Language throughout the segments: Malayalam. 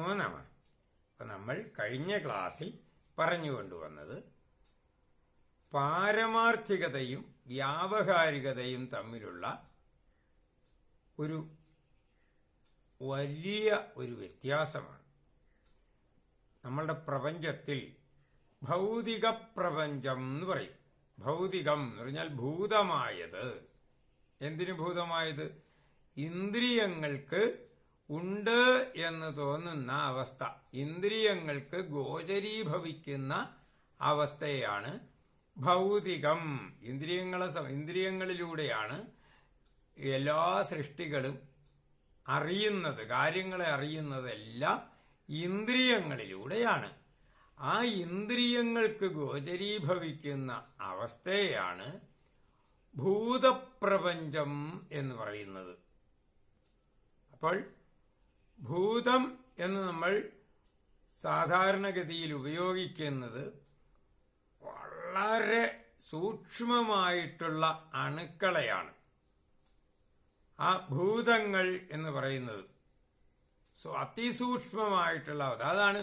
നമോ നമ. അപ്പം നമ്മൾ കഴിഞ്ഞ ക്ലാസ്സിൽ പറഞ്ഞുകൊണ്ടുവന്നത് പാരമാർത്ഥികതയും വ്യാവഹാരികതയും തമ്മിലുള്ള ഒരു വലിയ ഒരു വ്യത്യാസമാണ്. നമ്മളുടെ പ്രപഞ്ചത്തിൽ ഭൗതിക പ്രപഞ്ചം എന്ന് പറയും. ഭൗതികം എന്ന് പറഞ്ഞാൽ ഭൂതമായത്. എന്തിനു ഭൂതമായത്? ഇന്ദ്രിയങ്ങൾക്ക് ഉണ്ട് എന്ന് തോന്നുന്ന അവസ്ഥ, ഇന്ദ്രിയങ്ങൾക്ക് ഗോചരീഭവിക്കുന്ന അവസ്ഥയാണ് ഭൗതികം. ഇന്ദ്രിയങ്ങളിലൂടെയാണ് എല്ലാ സൃഷ്ടികളും അറിയുന്നത്. കാര്യങ്ങളെ അറിയുന്നതെല്ലാം ഇന്ദ്രിയങ്ങളിലൂടെയാണ്. ആ ഇന്ദ്രിയങ്ങൾക്ക് ഗോചരീഭവിക്കുന്ന അവസ്ഥയാണ് ഭൂതപ്രപഞ്ചം എന്ന് പറയുന്നത്. അപ്പോൾ ഭൂതം എന്ന് നമ്മൾ സാധാരണഗതിയിൽ ഉപയോഗിക്കുന്നത് വളരെ സൂക്ഷ്മമായിട്ടുള്ള അണുക്കളെയാണ്. ആ ഭൂതങ്ങൾ എന്ന് പറയുന്നത് അതിസൂക്ഷ്മമായിട്ടുള്ള അതാണ്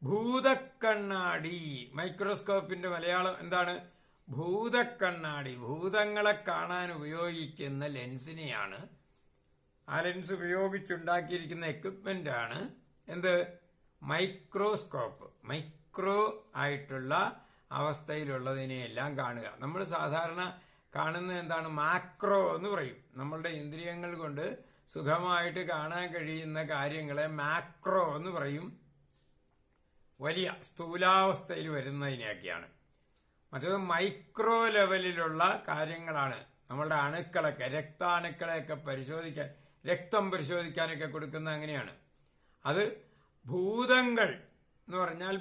ഭൂതക്കണ്ണാടി. മൈക്രോസ്കോപ്പിന്റെ മലയാളം എന്താണ്? ഭൂതക്കണ്ണാടി. ഭൂതങ്ങളെ കാണാൻ ഉപയോഗിക്കുന്ന ലെൻസിനെയാണ്, ആ ലെൻസ് ഉപയോഗിച്ചുണ്ടാക്കിയിരിക്കുന്ന എക്വിപ്മെന്റ് ആണ് എന്ത്? മൈക്രോസ്കോപ്പ്. മൈക്രോ ആയിട്ടുള്ള അവസ്ഥയിലുള്ളതിനെയെല്ലാം കാണുക. നമ്മൾ സാധാരണ കാണുന്നത് എന്താണ്? മാക്രോ എന്ന് പറയും. നമ്മളുടെ ഇന്ദ്രിയങ്ങൾ കൊണ്ട് സുഖമായിട്ട് കാണാൻ കഴിയുന്ന കാര്യങ്ങളെ മാക്രോ എന്ന് പറയും. വലിയ സ്ഥൂലാവസ്ഥയിൽ വരുന്നതിനെയൊക്കെയാണ്. മറ്റത് മൈക്രോ ലെവലിലുള്ള കാര്യങ്ങളാണ്. നമ്മളുടെ അണുക്കളൊക്കെ, രക്താണുക്കളെയൊക്കെ പരിശോധിക്കാൻ, രക്തം പരിശോധിക്കാനൊക്കെ കൊടുക്കുന്ന അങ്ങനെയാണ്. അത് ഭൂതങ്ങൾ എന്ന് പറഞ്ഞാൽ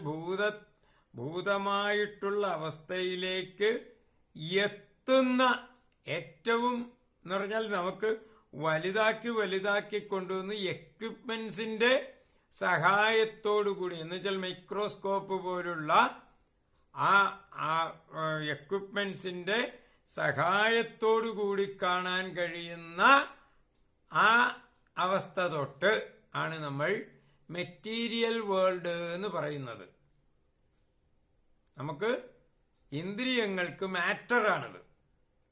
ഭൂതമായിട്ടുള്ള അവസ്ഥയിലേക്ക് എത്തുന്ന ഏറ്റവും എന്ന് പറഞ്ഞാൽ നമുക്ക് വലുതാക്കി കൊണ്ടുവന്ന് എക്വിപ്മെന്റ്സിന്റെ സഹായത്തോടുകൂടി, എന്ന് വെച്ചാൽ മൈക്രോസ്കോപ്പ് പോലുള്ള ആ എക്വിപ്മെന്റ്സിന്റെ സഹായത്തോടുകൂടി കാണാൻ കഴിയുന്ന ആ അവസ്ഥ തൊട്ട് ആണ് നമ്മൾ മെറ്റീരിയൽ വേൾഡ് എന്ന് പറയുന്നത്. നമുക്ക് ഇന്ദ്രിയങ്ങൾക്ക് മാറ്ററാണത്.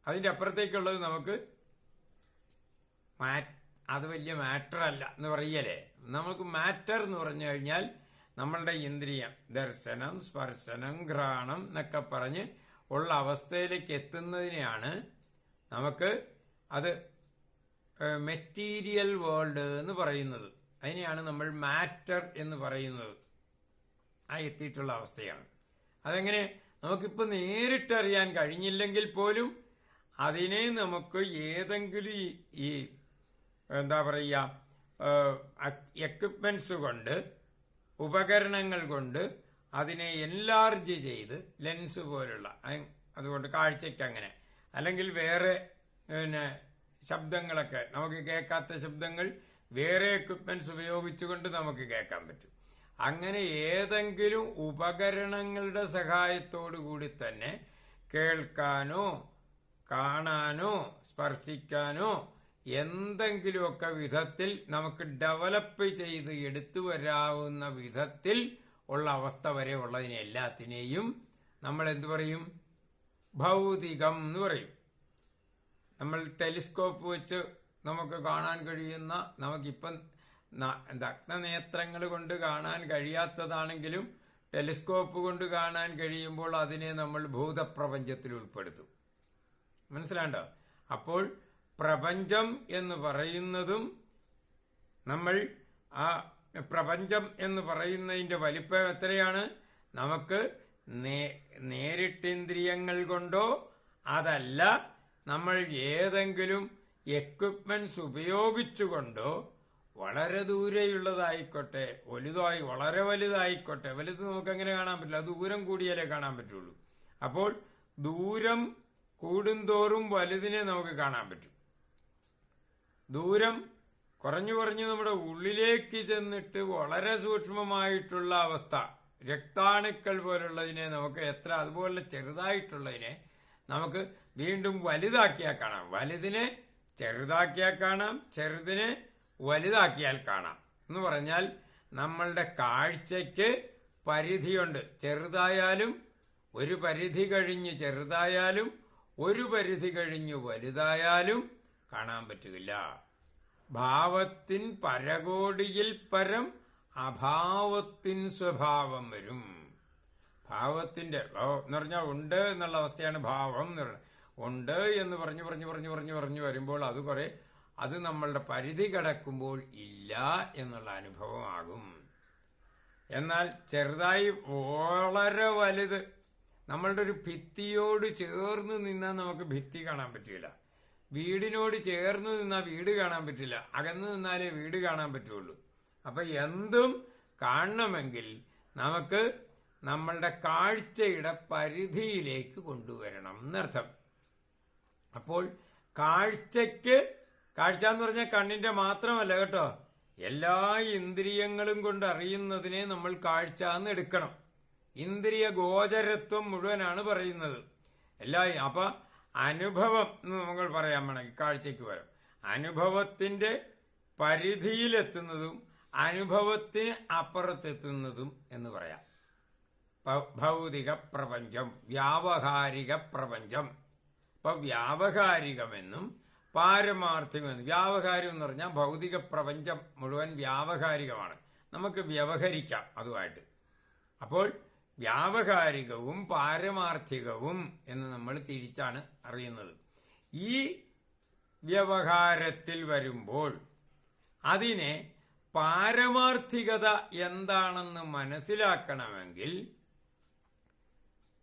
അതിന്റെ അപ്പുറത്തേക്കുള്ളത് നമുക്ക് അത് വലിയ മാറ്റർ അല്ല എന്ന് പറയലേ. നമുക്ക് മാറ്റർ എന്ന് പറഞ്ഞു കഴിഞ്ഞാൽ നമ്മളുടെ ഇന്ദ്രിയം, ദർശനം, സ്പർശനം, ഘ്രാണം എന്നൊക്കെ പറഞ്ഞ് ഉള്ള അവസ്ഥയിലേക്ക് എത്തുന്നതിനെയാണ് നമുക്ക് അത് മെറ്റീരിയൽ വേൾഡ് എന്ന് പറയുന്നത്. അതിനെയാണ് നമ്മൾ മാറ്റർ എന്ന് പറയുന്നത്. ആ എത്തിയിട്ടുള്ള അവസ്ഥയാണ്. അതെങ്ങനെ? നമുക്കിപ്പോൾ നേരിട്ടറിയാൻ കഴിഞ്ഞില്ലെങ്കിൽ പോലും അതിനെ നമുക്ക് ഏതെങ്കിലും ഈ എന്താ പറയുക, എക്വിപ്മെന്റ്സ് കൊണ്ട്, ഉപകരണങ്ങൾ കൊണ്ട് അതിനെ എൻലാർജ് ചെയ്ത്, ലെൻസ് പോലുള്ള അതുകൊണ്ട് കാഴ്ചയ്ക്ക് അങ്ങനെ, അല്ലെങ്കിൽ വേറെ ശബ്ദങ്ങളൊക്കെ നമുക്ക് കേൾക്കാത്ത ശബ്ദങ്ങൾ വേറെ എക്വിപ്മെന്റ്സ് ഉപയോഗിച്ചുകൊണ്ട് നമുക്ക് കേൾക്കാൻ പറ്റും. അങ്ങനെ ഏതെങ്കിലും ഉപകരണങ്ങളുടെ സഹായത്തോടു കൂടി തന്നെ കേൾക്കാനോ കാണാനോ സ്പർശിക്കാനോ എന്തെങ്കിലുമൊക്കെ വിധത്തിൽ നമുക്ക് ഡെവലപ്പ് ചെയ്ത് എടുത്തു വരാവുന്ന വിധത്തിൽ ഉള്ള അവസ്ഥ വരെ ഉള്ളതിനെ എല്ലാത്തിനെയും നമ്മൾ എന്തു പറയും? ഭൗതികം എന്ന് പറയും. നമ്മൾ ടെലിസ്കോപ്പ് വെച്ച് നമുക്ക് കാണാൻ കഴിയുന്ന, നമുക്കിപ്പം നഗ്നനേത്രങ്ങൾ കൊണ്ട് കാണാൻ കഴിയാത്തതാണെങ്കിലും ടെലിസ്കോപ്പ് കൊണ്ട് കാണാൻ കഴിയുമ്പോൾ അതിനെ നമ്മൾ ഭൂതപ്രപഞ്ചത്തിൽ ഉൾപ്പെടുത്തും. മനസ്സിലാണ്ടോ? അപ്പോൾ പ്രപഞ്ചം എന്ന് പറയുന്നതും, നമ്മൾ ആ പ്രപഞ്ചം എന്ന് പറയുന്നതിന്റെ വലിപ്പം എത്രയാണ്? നമുക്ക് നേരിട്ടിന്ദ്രിയങ്ങൾ കൊണ്ടോ അതല്ല നമ്മൾ ഏതെങ്കിലും എക്വിപ്മെന്റ്സ് ഉപയോഗിച്ചുകൊണ്ടോ വളരെ ദൂരെയുള്ളതായിക്കോട്ടെ, വളരെ വലുതായിക്കോട്ടെ, വലുത് നമുക്ക് എങ്ങനെ കാണാൻ പറ്റില്ല, ദൂരം കൂടിയാലേ കാണാൻ പറ്റുള്ളൂ. അപ്പോൾ ദൂരം കൂടുന്തോറും വലുതിനെ നമുക്ക് കാണാൻ പറ്റും. ദൂരം കുറഞ്ഞു നമ്മുടെ ഉള്ളിലേക്ക് ചെന്നിട്ട് വളരെ സൂക്ഷ്മമായിട്ടുള്ള അവസ്ഥ, രക്താണുക്കൾ പോലുള്ളതിനെ നമുക്ക് അതുപോലെ ചെറുതായിട്ടുള്ളതിനെ നമുക്ക് വീണ്ടും വലുതാക്കിയാൽ കാണാം. വലുതിനെ ചെറുതാക്കിയാൽ കാണാം, ചെറുതിനെ വലുതാക്കിയാൽ കാണാം. എന്ന് പറഞ്ഞാൽ നമ്മളുടെ കാഴ്ചയ്ക്ക് പരിധിയുണ്ട്. ചെറുതായാലും ഒരു പരിധി കഴിഞ്ഞ് ചെറുതായാലും ഒരു പരിധി കഴിഞ്ഞ് വലുതായാലും കാണാൻ പറ്റുകയില്ല. ഭാവത്തിൻ പരകോടിയിൽ പരം അഭാവത്തിൻ സ്വഭാവം വരും. ഭാവത്തിന്റെ എന്ന് പറഞ്ഞാൽ ഉണ്ട് എന്നുള്ള അവസ്ഥയാണ് ഭാവം എന്ന് പറയുന്നത്. ഉണ്ട് എന്ന് പറഞ്ഞു പറഞ്ഞു പറഞ്ഞു പറഞ്ഞു പറഞ്ഞു വരുമ്പോൾ അത് നമ്മളുടെ പരിധി കടക്കുമ്പോൾ ഇല്ല എന്നുള്ള അനുഭവമാകും. എന്നാൽ ചെറുതായി വളരെ വലുത് നമ്മളുടെ ഒരു ഭിത്തിയോട് ചേർന്ന് നിന്നാൽ നമുക്ക് ഭിത്തി കാണാൻ പറ്റില്ല. വീടിനോട് ചേർന്ന് നിന്നാൽ വീട് കാണാൻ പറ്റില്ല. അകന്ന് നിന്നാലേ വീട് കാണാൻ പറ്റുള്ളൂ. അപ്പൊ എന്തും കാണണമെങ്കിൽ നമുക്ക് നമ്മളുടെ കാഴ്ചയുടെ പരിധിയിലേക്ക് കൊണ്ടുവരണം എന്നർത്ഥം. അപ്പോൾ കാഴ്ച എന്ന് പറഞ്ഞാൽ കണ്ണിന്റെ മാത്രമല്ല കേട്ടോ, എല്ലാ ഇന്ദ്രിയങ്ങളും കൊണ്ട് അറിയുന്നതിനെ നമ്മൾ കാഴ്ച എന്ന് എടുക്കണം. ഇന്ദ്രിയ ഗോചരത്വം മുഴുവനാണ് പറയുന്നത്. അപ്പൊ അനുഭവം എന്ന് നമ്മൾ പറയാൻ വേണമെങ്കിൽ കാഴ്ചയ്ക്ക് വരാം. അനുഭവത്തിന്റെ പരിധിയിലെത്തുന്നതും അനുഭവത്തിന് അപ്പുറത്തെത്തുന്നതും എന്ന് പറയാം. ഭൗതിക പ്രപഞ്ചം, വ്യാവഹാരിക പ്രപഞ്ചം. ഇപ്പൊ വ്യാവഹാരികമെന്നും പാരമാർത്ഥികമെന്നും. വ്യാവഹാരികം എന്ന് പറഞ്ഞാൽ ഭൗതിക പ്രപഞ്ചം മുഴുവൻ വ്യാവഹാരികമാണ്, നമുക്ക് വ്യവഹരിക്കാം അതുമായിട്ട്. അപ്പോൾ വ്യാവഹാരികവും പാരമാർത്ഥികവും എന്ന് നമ്മൾ തിരിച്ചാണ് അറിയുന്നത്. ഈ വ്യവഹാരത്തിൽ വരുമ്പോൾ അതിനെ പാരമാർത്ഥികത എന്താണെന്ന് മനസ്സിലാക്കണമെങ്കിൽ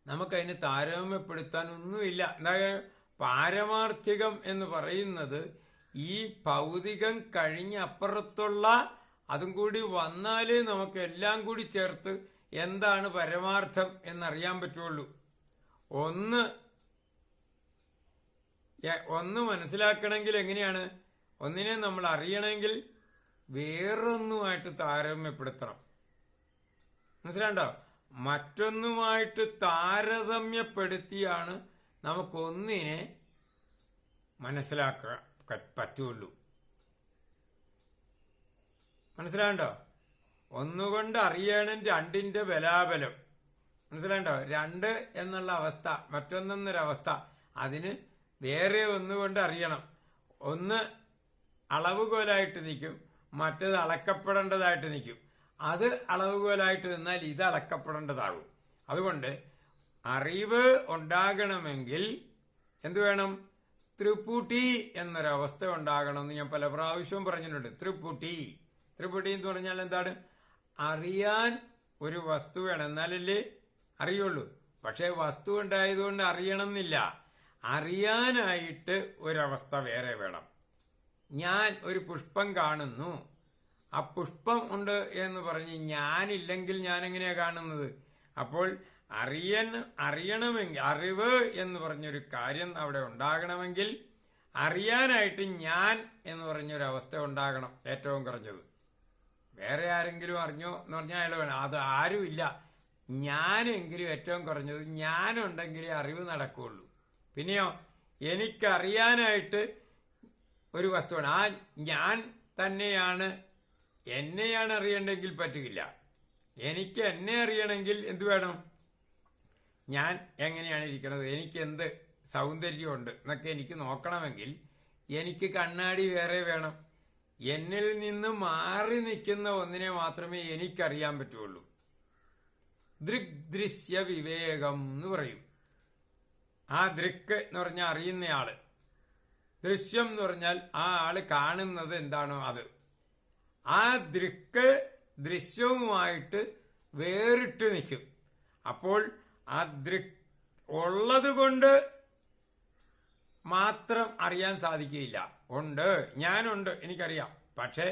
നമുക്കതിന് താരതമ്യപ്പെടുത്താൻ ഒന്നുമില്ല. എന്തായാലും പാരമാർത്ഥികം എന്ന് പറയുന്നത് ഈ ഭൗതികം കഴിഞ്ഞപ്പുറത്തുള്ള അതും കൂടി വന്നാലേ നമുക്ക് എല്ലാം കൂടി ചേർത്ത് എന്താണ് പരമാർത്ഥം എന്നറിയാൻ പറ്റുള്ളൂ. ഒന്ന് മനസ്സിലാക്കണമെങ്കിൽ എങ്ങനെയാണ്? ഒന്നിനെ നമ്മൾ അറിയണമെങ്കിൽ വേറൊന്നുമായിട്ട് താരതമ്യപ്പെടുത്തണം. മനസ്സിലാണ്ടോ? മറ്റൊന്നുമായിട്ട് താരതമ്യപ്പെടുത്തിയാണ് നമുക്കൊന്നിനെ മനസ്സിലാക്കാൻ പറ്റുള്ളൂ. മനസ്സിലാണ്ടോ? ഒന്നുകൊണ്ട് അറിയണം രണ്ടിന്റെ ബലാബലം. മനസ്സിലാണ്ടോ? രണ്ട് എന്നുള്ള അവസ്ഥ, മറ്റൊന്നൊരവസ്ഥ, അതിന് വേറെ ഒന്നുകൊണ്ട് അറിയണം. ഒന്ന് അളവുകോലായിട്ട് നിൽക്കും, മറ്റത് അളക്കപ്പെടേണ്ടതായിട്ട് നിൽക്കും. അത് അളവുകോലായിട്ട് നിന്നാൽ ഇത് അളക്കപ്പെടേണ്ടതാകും. അതുകൊണ്ട് അറിവ് ഉണ്ടാകണമെങ്കിൽ എന്തു വേണം? ത്രിപുടി എന്നൊരവസ്ഥ ഉണ്ടാകണമെന്ന് ഞാൻ പല പ്രാവശ്യവും പറഞ്ഞിട്ടുണ്ട്. ത്രിപുടി എന്ന് പറഞ്ഞാൽ എന്താണ്? അറിയാൻ ഒരു വസ്തു വേണം, എന്നാലല്ലേ അറിയുള്ളൂ. പക്ഷെ വസ്തു ഉണ്ടായതുകൊണ്ട് അറിയണം എന്നില്ല. അറിയാനായിട്ട് ഒരവസ്ഥ വേറെ വേണം. ഞാൻ ഒരു പുഷ്പം കാണുന്നു, ആ പുഷ്പം ഉണ്ട് എന്ന് പറഞ്ഞ് ഞാനില്ലെങ്കിൽ ഞാൻ എങ്ങനെയാ കാണുന്നത്? അപ്പോൾ അറിയണമെങ്കിൽ, അറിവ് എന്ന് പറഞ്ഞൊരു കാര്യം അവിടെ ഉണ്ടാകണമെങ്കിൽ അറിയാനായിട്ട് ഞാൻ എന്ന് പറഞ്ഞൊരവസ്ഥ ഉണ്ടാകണം, ഏറ്റവും കുറഞ്ഞത്. വേറെ ആരെങ്കിലും അറിഞ്ഞോ എന്ന് പറഞ്ഞാൽ അയാൾ വേണം, അത് ആരുമില്ല. ഞാനെങ്കിലും ഏറ്റവും കുറഞ്ഞത് ഞാനുണ്ടെങ്കിലേ അറിവ് നടക്കുകയുള്ളൂ. പിന്നെയോ എനിക്കറിയാനായിട്ട് ഒരു വസ്തുവാണ്, ആ ഞാൻ തന്നെയാണ്. എന്നെയാണ് അറിയണ്ടെങ്കിൽ പറ്റുകയില്ല. എനിക്ക് എന്നെ അറിയണമെങ്കിൽ എന്ത് വേണം? ഞാൻ എങ്ങനെയാണ് ഇരിക്കുന്നത്, എനിക്ക് എന്ത് സൗന്ദര്യമുണ്ട് എന്നൊക്കെ എനിക്ക് നോക്കണമെങ്കിൽ എനിക്ക് കണ്ണാടി വേറെ വേണം. എന്നിൽ നിന്ന് മാറി നിൽക്കുന്ന ഒന്നിനെ മാത്രമേ എനിക്കറിയാൻ പറ്റുള്ളൂ. ദൃഗ്ദൃശ്യ വിവേകം എന്ന് പറയും. ആ ദൃക്ക് എന്ന് പറഞ്ഞാൽ അറിയുന്നയാള്, ദൃശ്യം എന്ന് പറഞ്ഞാൽ ആ ആള് കാണുന്നത് എന്താണോ അത്. ആ ദൃക്ക് ദൃശ്യവുമായിട്ട് വേറിട്ട് നിൽക്കും. അപ്പോൾ ആ ദൃക് ഉള്ളത് കൊണ്ട് മാത്രം അറിയാൻ സാധിക്കുകയില്ല. ഉണ്ട്, ഞാനുണ്ട്, എനിക്കറിയാം. പക്ഷെ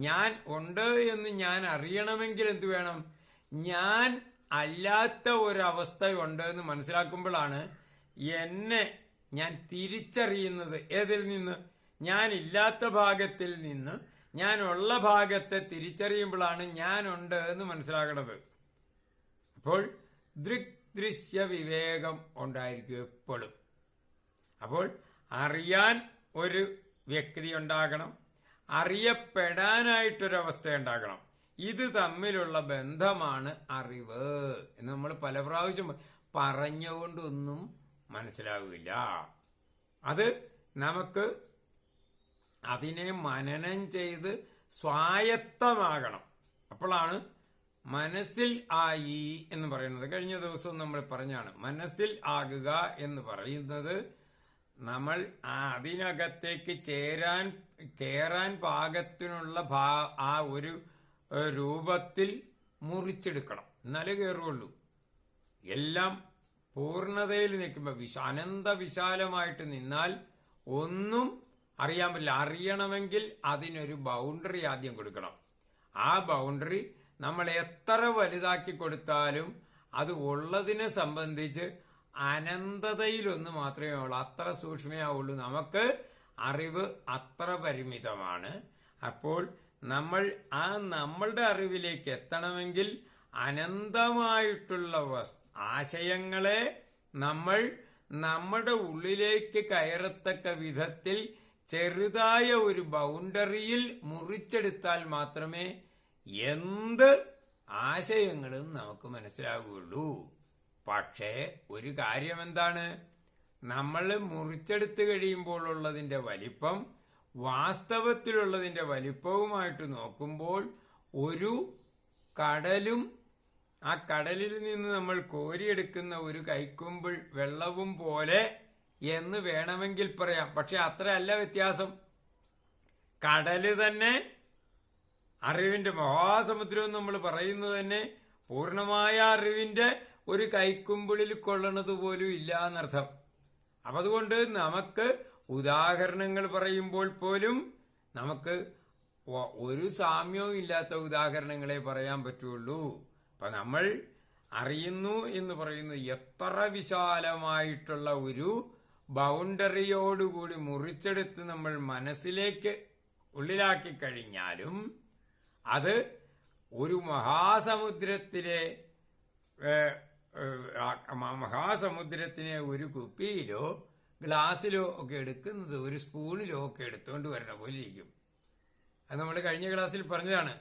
ഞാൻ ഉണ്ട് എന്ന് ഞാൻ അറിയണമെങ്കിൽ എന്ത് വേണം? ഞാൻ അല്ലാത്ത ഒരവസ്ഥയുണ്ട് എന്ന് മനസ്സിലാക്കുമ്പോഴാണ് എന്നെ ഞാൻ തിരിച്ചറിയുന്നത്. ഏതിൽ നിന്ന്? ഞാൻ ഇല്ലാത്ത ഭാഗത്തിൽ നിന്ന് ഞാനുള്ള ഭാഗത്തെ തിരിച്ചറിയുമ്പോഴാണ് ഞാനുണ്ട് എന്ന് മനസ്സിലാക്കുന്നത്. അപ്പോൾ ദൃഗ്ദൃശ്യ വിവേകം ഉണ്ടായിരിക്കും എപ്പോഴും. അപ്പോൾ അറിയാൻ ഒരു വ്യക്തി ഉണ്ടാകണം, അറിയപ്പെടാനായിട്ടൊരവസ്ഥ ഉണ്ടാകണം. ഇത് തമ്മിലുള്ള ബന്ധമാണ് അറിവ് എന്ന് നമ്മൾ പല പ്രാവശ്യം പറഞ്ഞുകൊണ്ടൊന്നും മനസ്സിലാവില്ല. അത് നമുക്ക് അതിനെ മനനം ചെയ്ത് സ്വായത്തമാകണം. അപ്പോഴാണ് മനസ്സിൽ ആയി എന്ന് പറയുന്നത്. കഴിഞ്ഞ ദിവസവും നമ്മൾ പറഞ്ഞാണ് മനസ്സിൽ ആകുക എന്ന് പറയുന്നത് നമ്മൾ അതിനകത്തേക്ക് കേറാൻ പാകത്തിനുള്ള ആ ഒരു രൂപത്തിൽ മുറിച്ചെടുക്കണം, എന്നാലേ കയറുള്ളൂ. എല്ലാം പൂർണ്ണതയിൽ നിൽക്കുമ്പോൾ അനന്ത വിശാലമായിട്ട് നിന്നാൽ ഒന്നും അറിയാൻ പറ്റില്ല. അറിയണമെങ്കിൽ അതിനൊരു ബൗണ്ടറി ആദ്യം കൊടുക്കണം. ആ ബൗണ്ടറി നമ്മൾ എത്ര വലുതാക്കി കൊടുത്താലും അത് ഉള്ളതിനെ സംബന്ധിച്ച് അനന്തതയിലൊന്ന് മാത്രമേ ഉള്ളൂ, അത്ര സൂക്ഷ്മയാവുള്ളൂ. നമുക്ക് അറിവ് അത്ര പരിമിതമാണ്. അപ്പോൾ നമ്മളുടെ അറിവിലേക്ക് എത്തണമെങ്കിൽ അനന്തമായിട്ടുള്ള ആശയങ്ങളെ നമ്മൾ നമ്മുടെ ഉള്ളിലേക്ക് കയറത്തക്ക വിധത്തിൽ ചെറുതായ ഒരു ബൗണ്ടറിയിൽ മുറിച്ചെടുത്താൽ മാത്രമേ എന്ത് ആശയങ്ങളും നമുക്ക് മനസ്സിലാവുകയുള്ളൂ. പക്ഷേ ഒരു കാര്യം എന്താണ്, നമ്മൾ മുറിച്ചെടുത്ത് കഴിയുമ്പോൾ ഉള്ളതിന്റെ വലിപ്പം വാസ്തവത്തിലുള്ളതിന്റെ വലിപ്പവുമായിട്ട് നോക്കുമ്പോൾ ഒരു കടലും ആ കടലിൽ നിന്ന് നമ്മൾ കോരിയെടുക്കുന്ന ഒരു കൈക്കുമ്പിൾ വെള്ളവും പോലെ എന്ന് വേണമെങ്കിൽ പറയാം. പക്ഷെ അത്ര അല്ല വ്യത്യാസം. കടല് തന്നെ അറിവിന്റെ മഹാസമുദ്രം നമ്മൾ പറയുന്നത് തന്നെ പൂർണ്ണമായ അറിവിന്റെ ഒരു കൈക്കുമ്പിളിൽ കൊള്ളണത് പോലും ഇല്ല എന്നർത്ഥം. അപ്പൊ അതുകൊണ്ട് നമുക്ക് ഉദാഹരണങ്ങൾ പറയുമ്പോൾ പോലും നമുക്ക് ഒരു സാമ്യവും ഇല്ലാത്ത ഉദാഹരണങ്ങളെ പറയാൻ പറ്റുള്ളൂ. അപ്പൊ നമ്മൾ അറിയുന്നു എന്ന് പറയുന്നത് എത്ര വിശാലമായിട്ടുള്ള ഒരു ബൗണ്ടറിയോടുകൂടി മുറിച്ചെടുത്ത് നമ്മൾ മനസ്സിലേക്ക് ഉള്ളിലാക്കി കഴിഞ്ഞാലും അത് ഒരു മഹാസമുദ്രത്തിനെ ഒരു കുപ്പിയിലോ ഗ്ലാസ്സിലോ ഒക്കെ എടുക്കുന്നത് ഒരു സ്പൂണിലോ ഒക്കെ എടുത്തുകൊണ്ട് വരണ പോലെ ഇരിക്കും. അത് നമ്മൾ കഴിഞ്ഞ ക്ലാസ്സിൽ പറഞ്ഞതാണ്.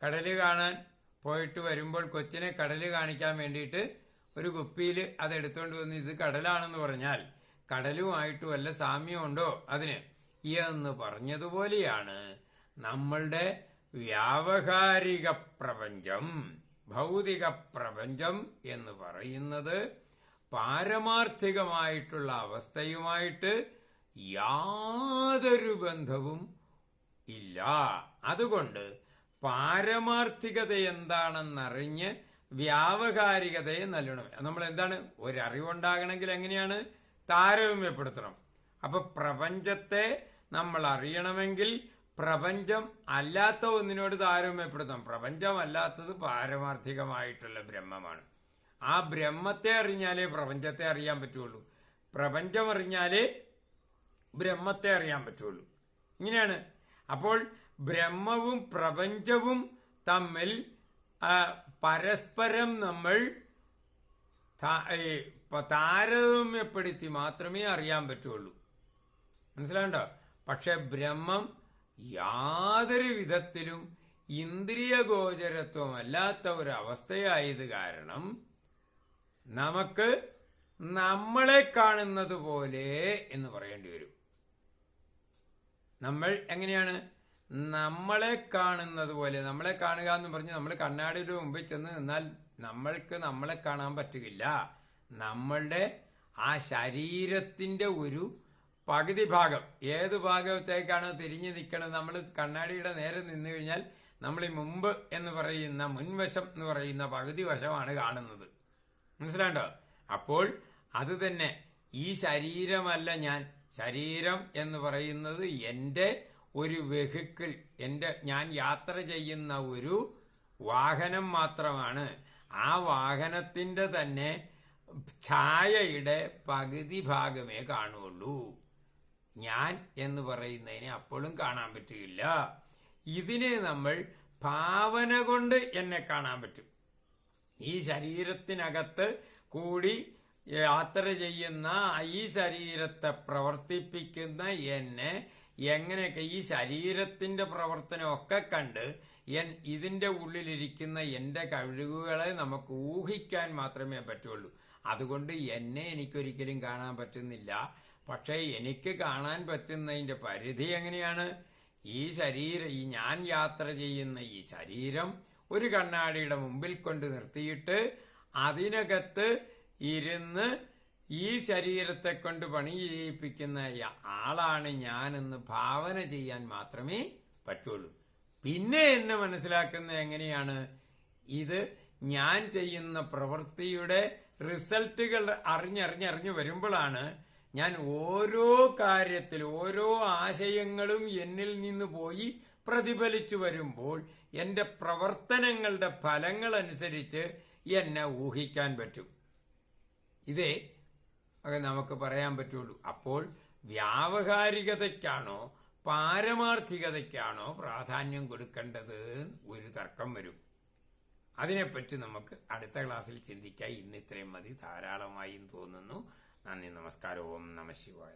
കടല് കാണാൻ പോയിട്ട് വരുമ്പോൾ കൊച്ചിനെ കടല് കാണിക്കാൻ വേണ്ടിയിട്ട് ഒരു കുപ്പിയിൽ അത് എടുത്തുകൊണ്ട് വന്ന് ഇത് കടലാണെന്ന് പറഞ്ഞാൽ കടലുമായിട്ട് വല്ല സാമ്യമുണ്ടോ അതിന് എന്ന് പറഞ്ഞതുപോലെയാണ് നമ്മളുടെ വ്യാവഹാരിക പ്രപഞ്ചം, ഭൗതിക പ്രപഞ്ചം എന്ന് പറയുന്നത് പാരമാർത്ഥികമായിട്ടുള്ള അവസ്ഥയുമായിട്ട് യാതൊരു ബന്ധവും ഇല്ല. അതുകൊണ്ട് പാരമാർത്ഥികത എന്താണെന്നറിഞ്ഞ് വ്യാവഹാരികതയെ നല്ലണം. നമ്മൾ എന്താണ് ഒരറിവുണ്ടാകണമെങ്കിൽ എങ്ങനെയാണ് താരതമ്യപ്പെടുത്തണം. അപ്പൊ പ്രപഞ്ചത്തെ നമ്മൾ അറിയണമെങ്കിൽ പ്രപഞ്ചം അല്ലാത്ത ഒന്നിനോട് താരതമ്യപ്പെടുത്തണം. പ്രപഞ്ചമല്ലാത്തത് പാരമാർത്ഥികമായിട്ടുള്ള ബ്രഹ്മമാണ്. ആ ബ്രഹ്മത്തെ അറിഞ്ഞാലേ പ്രപഞ്ചത്തെ അറിയാൻ പറ്റുള്ളൂ. പ്രപഞ്ചം അറിഞ്ഞാലേ ബ്രഹ്മത്തെ അറിയാൻ പറ്റുള്ളൂ. ഇങ്ങനെയാണ്. അപ്പോൾ ബ്രഹ്മവും പ്രപഞ്ചവും തമ്മിൽ പരസ്പരം നമ്മൾ താരതമ്യപ്പെടുത്തി മാത്രമേ അറിയാൻ പറ്റുള്ളൂ. മനസ്സിലാണ്ടോ? പക്ഷെ ബ്രഹ്മം യാതൊരു വിധത്തിലും ഇന്ദ്രിയഗോചരത്വമല്ലാത്ത ഒരവസ്ഥയായത് കാരണം നമുക്ക് നമ്മളെ കാണുന്നത് പോലെ എന്ന് പറയേണ്ടി വരും. നമ്മൾ എങ്ങനെയാണ് നമ്മളെ കാണുന്നത് പോലെ? നമ്മളെ കാണുക എന്ന് പറഞ്ഞ് നമ്മൾ കണ്ണാടിയുടെ മുമ്പിൽ ചെന്ന് നിന്നാൽ നമ്മൾക്ക് നമ്മളെ കാണാൻ പറ്റുകയില്ല. നമ്മളുടെ ആ ശരീരത്തിന്റെ ഒരു പകുതി ഭാഗം, ഏത് ഭാഗത്തേക്കാണ് തിരിഞ്ഞു നിൽക്കുന്നത്, നമ്മൾ കണ്ണാടിയുടെ നേരെ നിന്ന് കഴിഞ്ഞാൽ നമ്മൾ ഈ മുമ്പ് എന്ന് പറയുന്ന മുൻവശം എന്ന് പറയുന്ന പകുതി വശമാണ് കാണുന്നത്. മനസ്സിലാണ്ടോ? അപ്പോൾ അത് തന്നെ ഈ ശരീരമല്ല ഞാൻ. ശരീരം എന്ന് പറയുന്നത് എൻ്റെ ഒരു വെഹിക്കിൾ, ഞാൻ യാത്ര ചെയ്യുന്ന ഒരു വാഹനം മാത്രമാണ്. ആ വാഹനത്തിന്റെ തന്നെ ഛായയുടെ പകുതി ഭാഗമേ കാണുള്ളൂ. ഞാൻ എന്ന് പറയുന്നതിനെ അപ്പോഴും കാണാൻ പറ്റില്ല. ഇതിനെ നമ്മൾ ഭാവന കൊണ്ട് എന്നെ കാണാൻ പറ്റും. ഈ ശരീരത്തിനകത്ത് കൂടി യാത്ര ചെയ്യുന്ന ഈ ശരീരത്തെ പ്രവർത്തിപ്പിക്കുന്ന എന്നെ എങ്ങനെയൊക്കെ ഈ ശരീരത്തിന്റെ പ്രവർത്തനമൊക്കെ കണ്ട് ഇതിന്റെ ഉള്ളിലിരിക്കുന്ന എൻ്റെ കഴിവുകളെ നമുക്ക് ഊഹിക്കാൻ മാത്രമേ പറ്റുള്ളൂ. അതുകൊണ്ട് എന്നെ എനിക്കൊരിക്കലും കാണാൻ പറ്റുന്നില്ല. പക്ഷേ എനിക്ക് കാണാൻ പറ്റുന്നതിന്റെ പരിധി എങ്ങനെയാണ്? ഈ ശരീരം, ഈ ഞാൻ യാത്ര ചെയ്യുന്ന ഈ ശരീരം ഒരു കണ്ണാടിയുടെ മുമ്പിൽ കൊണ്ട് നിർത്തിയിട്ട് അതിനകത്ത് ഇരുന്ന് ഈ ശരീരത്തെ കൊണ്ട് പണി ചെയ്യിപ്പിക്കുന്ന ആളാണ് ഞാനെന്ന് ഭാവന ചെയ്യാൻ മാത്രമേ പറ്റുള്ളൂ. പിന്നെ എന്നെ മനസ്സിലാക്കുന്നത് എങ്ങനെയാണ്? ഇത് ഞാൻ ചെയ്യുന്ന പ്രവൃത്തിയുടെ റിസൾട്ടുകൾ അറിഞ്ഞറിഞ്ഞറിഞ്ഞ് വരുമ്പോഴാണ് ഞാൻ ഓരോ കാര്യത്തിൽ ഓരോ ആശയങ്ങളും എന്നിൽ നിന്ന് പോയി പ്രതിഫലിച്ചു വരുമ്പോൾ എൻ്റെ പ്രവർത്തനങ്ങളുടെ ഫലങ്ങൾ അനുസരിച്ച് എന്നെ ഊഹിക്കാൻ പറ്റും. ഇതേ നമുക്ക് പറയാൻ പറ്റുള്ളൂ. അപ്പോൾ വ്യാവഹാരികതയ്ക്കാണോ പാരമാർത്ഥികതയ്ക്കാണോ പ്രാധാന്യം കൊടുക്കേണ്ടത് ഒരു തർക്കം വരും. അതിനെപ്പറ്റി നമുക്ക് അടുത്ത ക്ലാസ്സിൽ ചിന്തിക്കാം. ഇന്ന് ഇത്രയും മതി, ധാരാളമായും തോന്നുന്നു. നന്ദി, നമസ്കാരം. ഓം നമഃ ശിവായ.